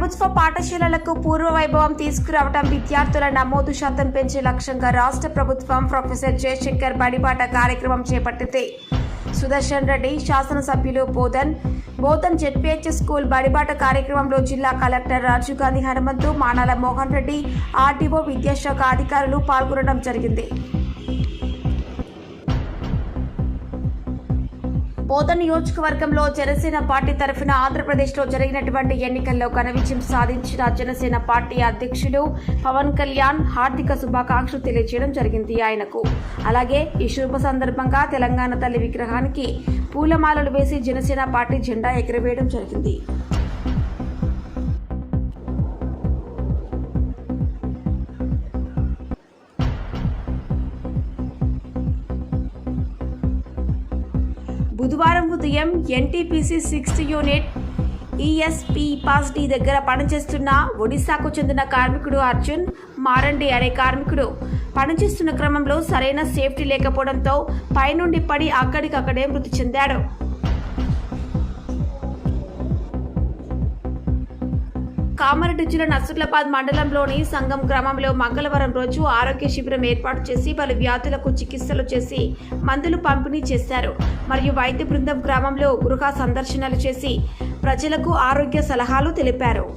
ప్రభుత్వ పాఠశాలలకు పూర్వ వైభవం తీసుకురావడం, విద్యార్థుల నమోదు శాతం పెంచే లక్ష్యంగా రాష్ట్ర ప్రభుత్వం ప్రొఫెసర్ జయశంకర్ బడిబాట కార్యక్రమం చేపట్టింది. సుదర్శన్ రెడ్డి శాసనసభ్యులు బోధన్ జెడ్పీహెచ్ స్కూల్ బడిబాట కార్యక్రమంలో జిల్లా కలెక్టర్ రాజీవ్ గాంధీ హనుమంతు, మానాల మోహన్ రెడ్డి, ఆర్డీఓ, విద్యాశాఖ అధికారులు పాల్గొనడం జరిగింది. బోధన్ నియోజకవర్గంలో జనసేన పార్టీ తరఫున ఆంధ్రప్రదేశ్లో జరిగినటువంటి ఎన్నికల్లో ఘన విజయం సాధించిన జనసేన పార్టీ అధ్యక్షుడు పవన్ కళ్యాణ్ హార్దిక శుభాకాంక్షలు తెలియజేయడం జరిగింది ఆయనకు. అలాగే ఈ శుభ సందర్భంగా తెలంగాణ తల్లి విగ్రహానికి పూలమాలలు వేసి జనసేన పార్టీ జెండా ఎగురవేయడం జరిగింది. బుధవారం ఉదయం ఎన్టీపీసీ 6th యూనిట్ ఈఎస్పీ పాస్డి దగ్గర పనిచేస్తున్న ఒడిశాకు చెందిన కార్మికుడు అర్జున్ మారండి అనే కార్మికుడు పనిచేస్తున్న క్రమంలో సరైన సేఫ్టీ లేకపోవడంతో పైనుండి పడి అక్కడికక్కడే మృతి చెందాడు. కామారెడ్డి జిల్లా నర్సులాబాద్ మండలంలోని సంగం గ్రామంలో మంగళవారం రోజు ఆరోగ్య శిబిరం ఏర్పాటు చేసి పలు వ్యాధులకు చికిత్సలు చేసి మందులు పంపిణీ చేశారు. మరియు వైద్య బృందం గ్రామంలో గృహ సందర్శనలు చేసి ప్రజలకు ఆరోగ్య సలహాలు తెలిపారు.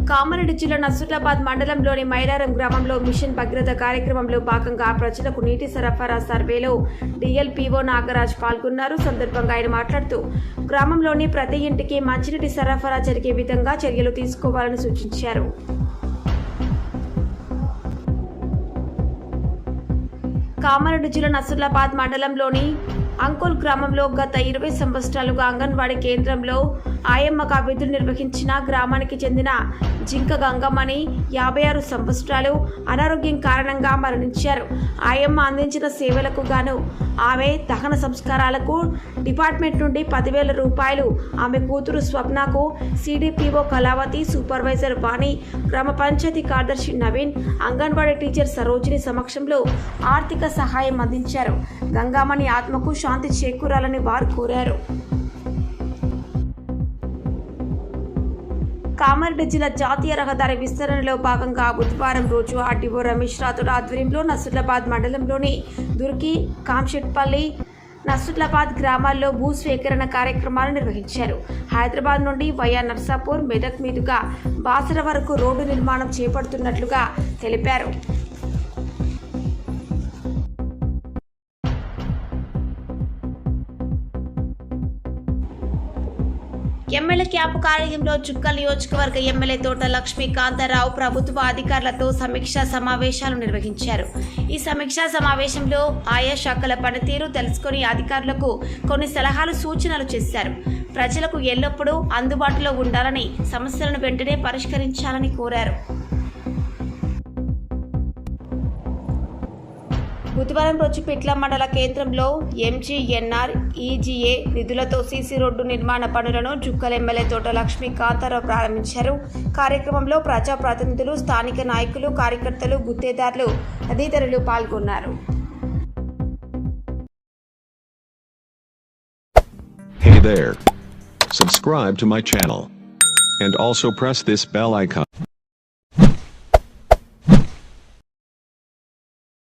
కామారెడ్డి జిల్లా నర్సులాబాద్ మండలంలోని మైలారం గ్రామంలో మిషన్ భగీరథ కార్యక్రమంలో భాగంగా ప్రజలకు నీటి సరఫరా సర్వేలో డిఎల్పీఓ నాగరాజ్ పాల్గొన్నారు. సందర్భంగా ఆయన మాట్లాడుతూ గ్రామంలోని ప్రతి ఇంటికి మంచినీటి సరఫరా జరిగే విధంగా చర్యలు తీసుకోవాలని సూచించారు. కామారెడ్డి జిల్లా నర్సులాబాద్ మండలంలోని అంకోల్ గ్రామంలో గత 20 సంవత్సరాలుగా అంగన్వాడీ కేంద్రంలో ఆయమ్మగా విధులు నిర్వహించిన గ్రామానికి చెందిన జింక గంగమ్మని 56 సంవత్సరాలు అనారోగ్యం కారణంగా మరణించారు. ఆయమ్మ అందించిన సేవలకు గాను ఆమె దహన సంస్కారాలకు డిపార్ట్మెంట్ నుండి 10,000 రూపాయలు, ఆమె కూతురు స్వప్నకు సిడిపిఓ కళావతి, సూపర్వైజర్ వాణి, గ్రామ పంచాయతీ కార్యదర్శి నవీన్, అంగన్వాడీ టీచర్ సరోజిని సమక్షంలో ఆర్థిక సహాయం అందించారు. గంగమ్మని ఆత్మకు శాంతి చేకూరాలని వారు కోరారు. కామారెడ్డి జిల్లా జాతీయ రహదారి విస్తరణలో భాగంగా బుధవారం రోజు ఆర్డీఓ రమేష్ రాథోడ్ ఆధ్వర్యంలో నర్సులాబాద్ మండలంలోని దుర్కి, కాంషెట్పల్లి, నర్సులాబాద్ గ్రామాల్లో భూస్వీకరణ కార్యక్రమాలు నిర్వహించారు. హైదరాబాద్ నుండి వయా నర్సాపూర్, మెదక్ మీదుగా బాసర వరకు రోడ్డు నిర్మాణం చేపడుతున్నట్లుగా తెలిపారు. ఎమ్మెల్యే క్యాంపు కార్యాలయంలో చుక్కల్ నియోజకవర్గ ఎమ్మెల్యే తోట లక్ష్మీ కాంతారావు ప్రభుత్వ అధికారులతో సమీక్షా సమావేశాలు నిర్వహించారు. ఈ సమీక్షా సమావేశంలో ఆయా శాఖల పనితీరు తెలుసుకుని అధికారులకు కొన్ని సలహాలు, సూచనలు చేశారు. ప్రజలకు ఎల్లప్పుడూ అందుబాటులో ఉండాలని, సమస్యలను వెంటనే పరిష్కరించాలని కోరారు. బుధవారం రోజు పిట్ల మండల కేంద్రంలో ఎంజీఎన్ఆర్ ఈజీఏ నిధులతో సీసీ రోడ్డు నిర్మాణ పనులను జుక్కల్ ఎమ్మెల్యే తోట లక్ష్మీ కాంతారావు ప్రారంభించారు. కార్యక్రమంలో ప్రజాప్రతినిధులు, స్థానిక నాయకులు, కార్యకర్తలు, గుత్తేదారులు తదితరులు పాల్గొన్నారు. Hey there. Subscribe to my channel. And also press this bell icon.